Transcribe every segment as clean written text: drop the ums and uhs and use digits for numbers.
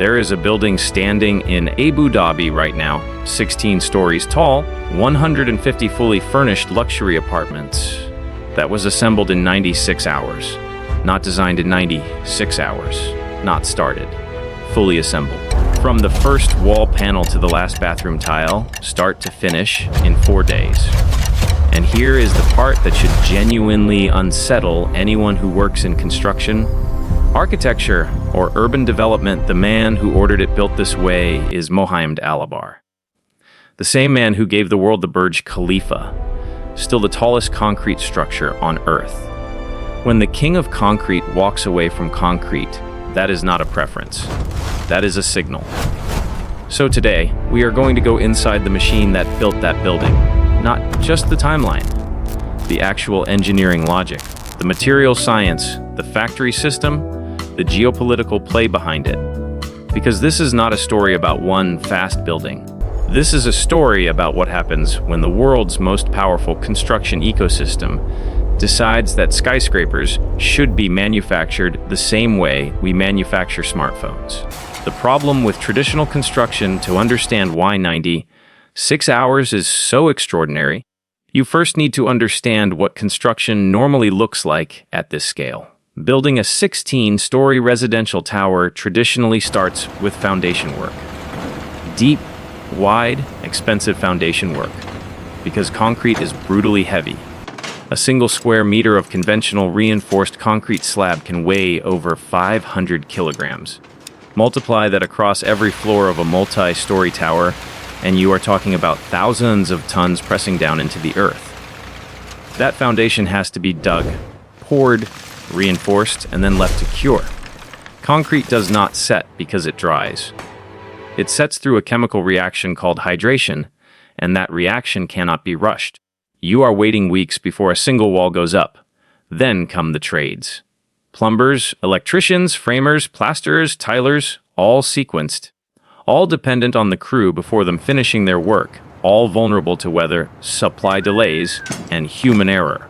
There is a building standing in Abu Dhabi right now, 16 stories tall, 150 fully furnished luxury apartments. That was assembled in 96 hours. Not designed in 96 hours. Not started. Fully assembled. From the first wall panel to the last bathroom tile, start to finish, in 4 days. And here is the part that should genuinely unsettle anyone who works in construction. Architecture or urban development, the man who ordered it built this way is Mohammed Alabar. The same man who gave the world the Burj Khalifa, still the tallest concrete structure on Earth. When the king of concrete walks away from concrete, that is not a preference. That is a signal. So today, we are going to go inside the machine that built that building. Not just the timeline, the actual engineering logic, the material science, the factory system, the geopolitical play behind it. Because this is not a story about one fast building. This is a story about what happens when the world's most powerful construction ecosystem decides that skyscrapers should be manufactured the same way we manufacture smartphones. The problem with traditional construction, to understand why 96 hours is so extraordinary, you first need to understand what construction normally looks like at this scale. Building a 16-story residential tower traditionally starts with foundation work. Deep, wide, expensive foundation work, because concrete is brutally heavy. A single square meter of conventional reinforced concrete slab can weigh over 500 kilograms. Multiply that across every floor of a multi-story tower, and you are talking about thousands of tons pressing down into the earth. That foundation has to be dug, poured, reinforced, and then left to cure. Concrete does not set because it dries. It sets through a chemical reaction called hydration, and that reaction cannot be rushed. You are waiting weeks before a single wall goes up. Then come the trades. Plumbers, electricians, framers, plasterers, tilers, all sequenced. All dependent on the crew before them finishing their work, all vulnerable to weather, supply delays, and human error.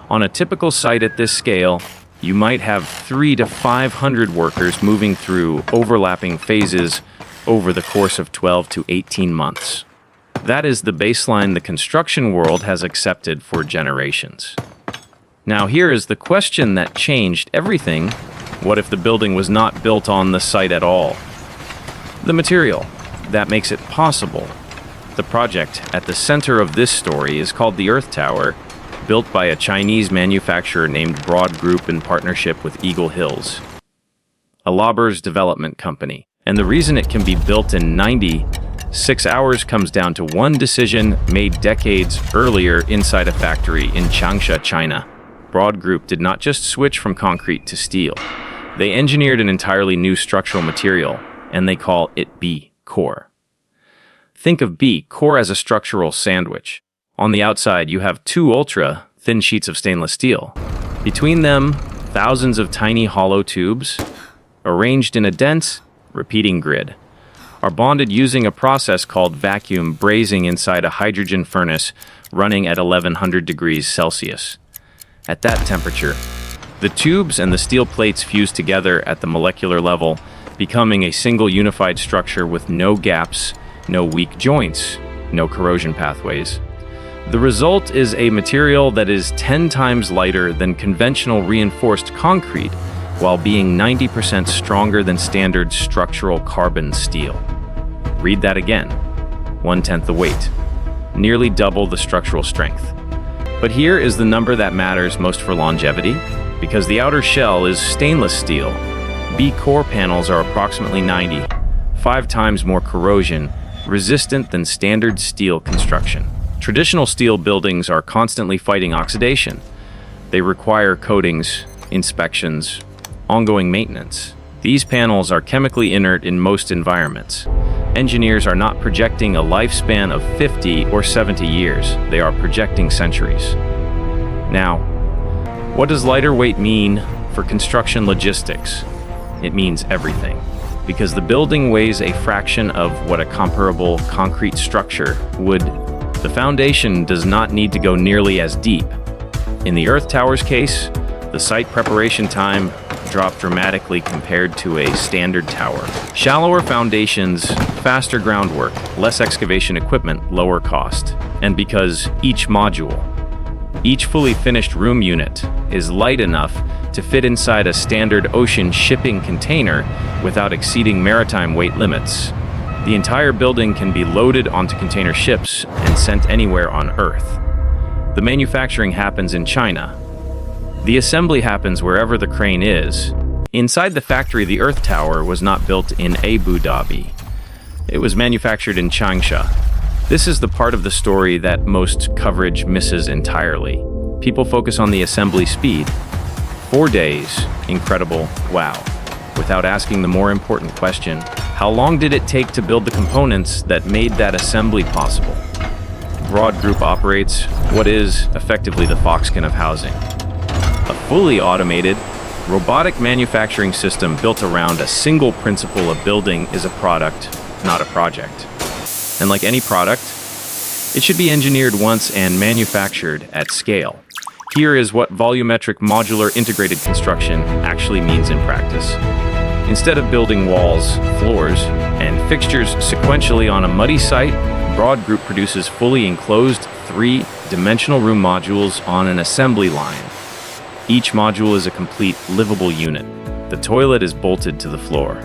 On a typical site at this scale, you might have 300 to 500 workers moving through overlapping phases over the course of 12 to 18 months. That is the baseline the construction world has accepted for generations. Now here is the question that changed everything. What if the building was not built on the site at all? The material that makes it possible. The project at the center of this story is called the Earth Tower, built by a Chinese manufacturer named Broad Group in partnership with Eagle Hills, Alabar's development company. And the reason it can be built in 96 hours comes down to one decision made decades earlier inside a factory in Changsha, China. Broad Group did not just switch from concrete to steel. They engineered an entirely new structural material, and they call it B-Core. Think of B-Core as a structural sandwich. On the outside, you have two ultra-thin sheets of stainless steel. Between them, thousands of tiny hollow tubes, arranged in a dense, repeating grid, are bonded using a process called vacuum brazing inside a hydrogen furnace running at 1100 degrees Celsius. At that temperature, the tubes and the steel plates fuse together at the molecular level, becoming a single unified structure with no gaps, no weak joints, no corrosion pathways. The result is a material that is 10 times lighter than conventional reinforced concrete, while being 90% stronger than standard structural carbon steel. Read that again. 1/10 the weight. Nearly double the structural strength. But here is the number that matters most for longevity, because the outer shell is stainless steel. B-Core panels are approximately 95 times more corrosion resistant than standard steel construction. Traditional steel buildings are constantly fighting oxidation. They require coatings, inspections, ongoing maintenance. These panels are chemically inert in most environments. Engineers are not projecting a lifespan of 50 or 70 years. They are projecting centuries. Now, what does lighter weight mean for construction logistics? It means everything. Because the building weighs a fraction of what a comparable concrete structure would, the foundation does not need to go nearly as deep. In the Earth Tower's case, the The site preparation time dropped dramatically compared to a standard tower. Shallower foundations, faster groundwork, less excavation equipment, lower cost. And because each fully finished room unit is light enough to fit inside a standard ocean shipping container without exceeding maritime weight limits, the entire building can be loaded onto container ships and sent anywhere on Earth. The manufacturing happens in China. The assembly happens wherever the crane is. Inside the factory, the Earth Tower was not built in Abu Dhabi. It was manufactured in Changsha. This is the part of the story that most coverage misses entirely. People focus on the assembly speed. 4 days, incredible, wow. Without asking the more important question, how long did it take to build the components that made that assembly possible? Broad Group operates what is effectively the Foxconn of housing. A fully automated, robotic manufacturing system built around a single principle of building is a product, not a project. And like any product, it should be engineered once and manufactured at scale. Here is what volumetric modular integrated construction actually means in practice. Instead of building walls, floors, and fixtures sequentially on a muddy site, Broad Group produces fully enclosed 3-dimensional room modules on an assembly line. Each module is a complete livable unit. The toilet is bolted to the floor.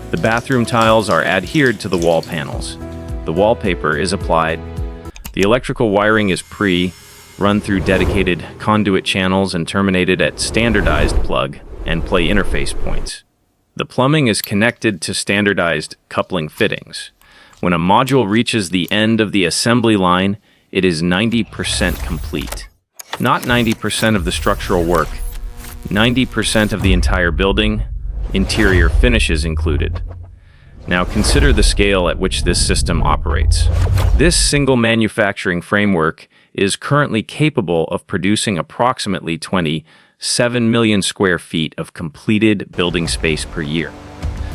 The bathroom tiles are adhered to the wall panels. The wallpaper is applied. The electrical wiring is run through dedicated conduit channels and terminated at standardized plug and play interface points. The plumbing is connected to standardized coupling fittings. When a module reaches the end of the assembly line, it is 90% complete. Not 90% of the structural work, 90% of the entire building, interior finishes included. Now consider the scale at which this system operates. This single manufacturing framework is currently capable of producing approximately 27 million square feet of completed building space per year.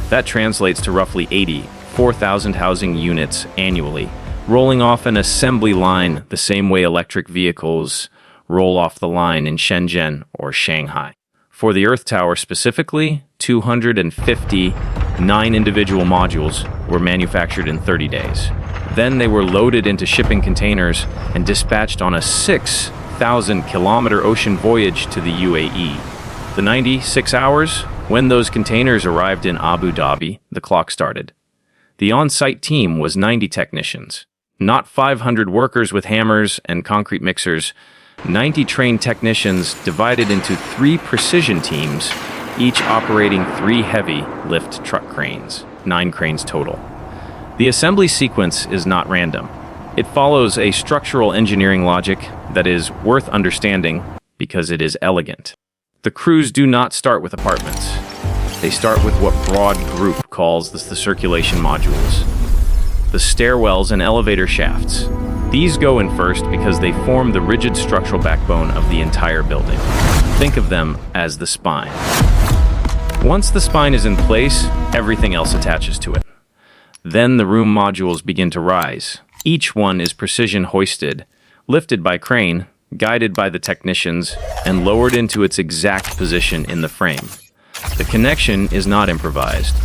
That translates to roughly 84,000 housing units annually, rolling off an assembly line the same way electric vehicles roll off the line in Shenzhen or Shanghai. For the Earth Tower specifically, 259 individual modules were manufactured in 30 days. Then they were loaded into shipping containers and dispatched on a 6,000-kilometer ocean voyage to the UAE. The 96 hours, when those containers arrived in Abu Dhabi, the clock started. The on-site team was 90 technicians, not 500 workers with hammers and concrete mixers. 90 trained technicians divided into 3 precision teams, each operating 3 heavy lift truck cranes, 9 cranes total. The assembly sequence is not random. It follows a structural engineering logic that is worth understanding because it is elegant. The crews do not start with apartments. They start with what Broad Group calls the circulation modules, the stairwells and elevator shafts. These go in first because they form the rigid structural backbone of the entire building. Think of them as the spine. Once the spine is in place, everything else attaches to it. Then the room modules begin to rise. Each one is precision hoisted, lifted by crane, guided by the technicians, and lowered into its exact position in the frame. The connection is not improvised.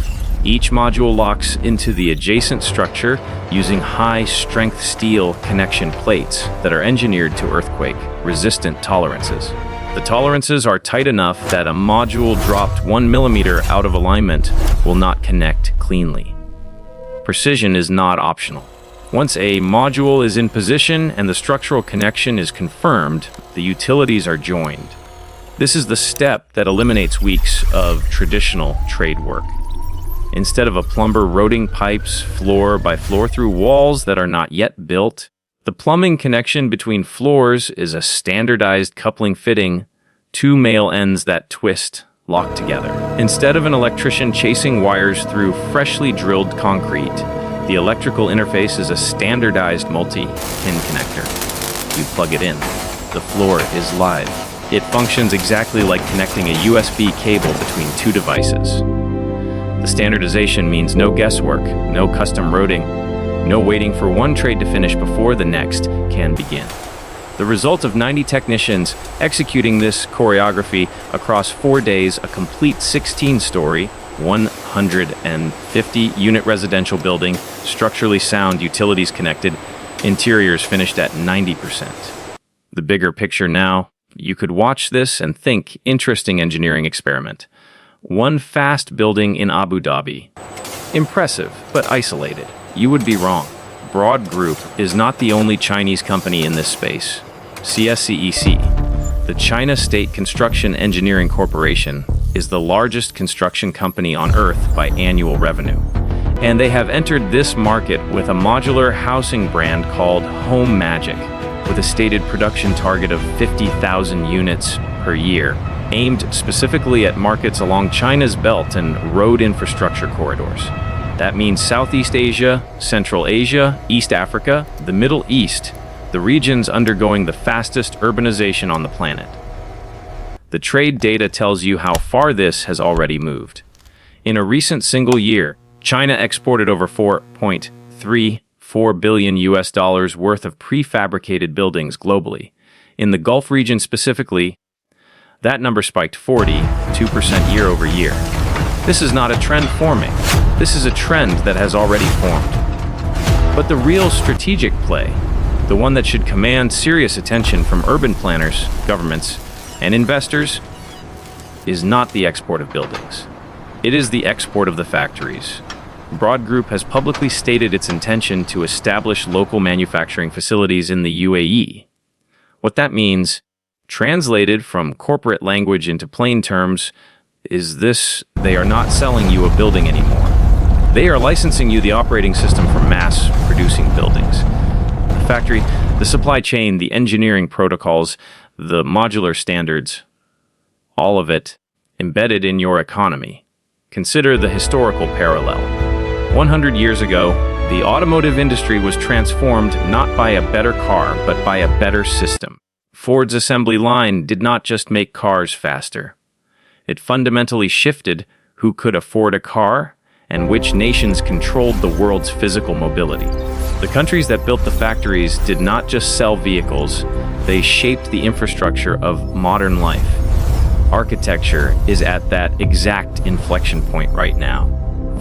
Each module locks into the adjacent structure using high-strength steel connection plates that are engineered to earthquake-resistant tolerances. The tolerances are tight enough that a module dropped 1 millimeter out of alignment will not connect cleanly. Precision is not optional. Once a module is in position and the structural connection is confirmed, the utilities are joined. This is the step that eliminates weeks of traditional trade work. Instead of a plumber routing pipes floor by floor through walls that are not yet built, the plumbing connection between floors is a standardized coupling fitting, 2 male ends that twist, lock together. Instead of an electrician chasing wires through freshly drilled concrete, the electrical interface is a standardized multi-pin connector. You plug it in. The floor is live. It functions exactly like connecting a USB cable between 2 devices. The standardization means no guesswork, no custom routing, no waiting for one trade to finish before the next can begin. The result of 90 technicians executing this choreography across 4 days, a complete 16-story, 150-unit residential building, structurally sound, utilities connected, interiors finished at 90%. The bigger picture now, you could watch this and think, interesting engineering experiment. One fast building in Abu Dhabi. Impressive, but isolated. You would be wrong. Broad Group is not the only Chinese company in this space. CSCEC, the China State Construction Engineering Corporation, is the largest construction company on Earth by annual revenue. And they have entered this market with a modular housing brand called Home Magic, with a stated production target of 50,000 units per year, aimed specifically at markets along China's belt and road infrastructure corridors. That means Southeast Asia, Central Asia, East Africa, the Middle East, the regions undergoing the fastest urbanization on the planet. The trade data tells you how far this has already moved. In a recent single year, China exported over $4.34 billion worth of prefabricated buildings globally. In the Gulf region specifically, that number spiked 42% year over year. This is not a trend forming. This is a trend that has already formed. But the real strategic play, the one that should command serious attention from urban planners, governments, and investors, is not the export of buildings. It is the export of the factories. Broad Group has publicly stated its intention to establish local manufacturing facilities in the UAE. What that means, translated from corporate language into plain terms, is this: they are not selling you a building anymore. They are licensing you the operating system for mass-producing buildings. The factory, the supply chain, the engineering protocols, the modular standards, all of it embedded in your economy. Consider the historical parallel. 100 years ago, the automotive industry was transformed not by a better car, but by a better system. Ford's assembly line did not just make cars faster. It fundamentally shifted who could afford a car and which nations controlled the world's physical mobility. The countries that built the factories did not just sell vehicles, they shaped the infrastructure of modern life. Architecture is at that exact inflection point right now.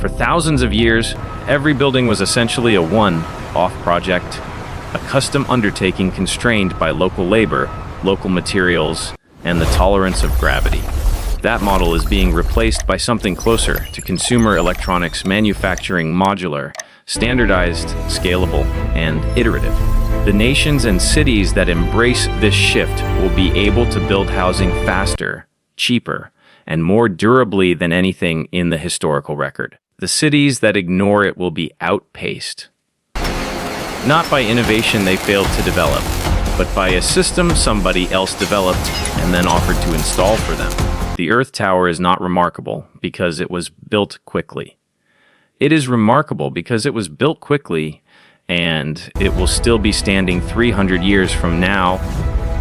For thousands of years, every building was essentially a one-off project, a custom undertaking constrained by local labor, local materials, and the tolerance of gravity. That model is being replaced by something closer to consumer electronics manufacturing, modular, standardized, scalable, and iterative. The nations and cities that embrace this shift will be able to build housing faster, cheaper, and more durably than anything in the historical record. The cities that ignore it will be outpaced. Not by innovation they failed to develop, but by a system somebody else developed and then offered to install for them. The Earth Tower is not remarkable because it was built quickly. It is remarkable because it was built quickly and it will still be standing 300 years from now,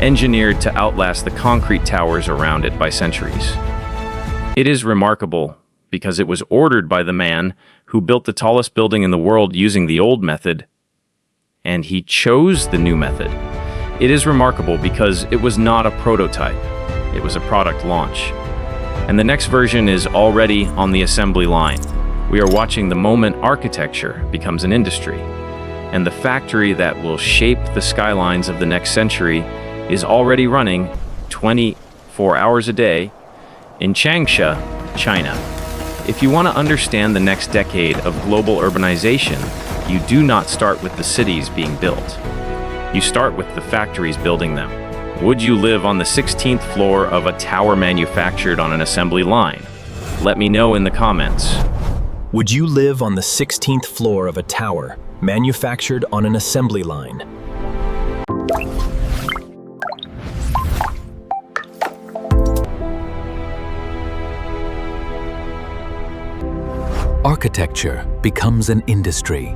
engineered to outlast the concrete towers around it by centuries. It is remarkable because it was ordered by the man who built the tallest building in the world using the old method, and he chose the new method. It is remarkable because it was not a prototype, it was a product launch. And the next version is already on the assembly line. We are watching the moment architecture becomes an industry, and the factory that will shape the skylines of the next century is already running 24 hours a day in Changsha, China. If you want to understand the next decade of global urbanization, you do not start with the cities being built. You start with the factories building them. Would you live on the 16th floor of a tower manufactured on an assembly line? Let me know in the comments. Would you live on the 16th floor of a tower manufactured on an assembly line? Architecture becomes an industry.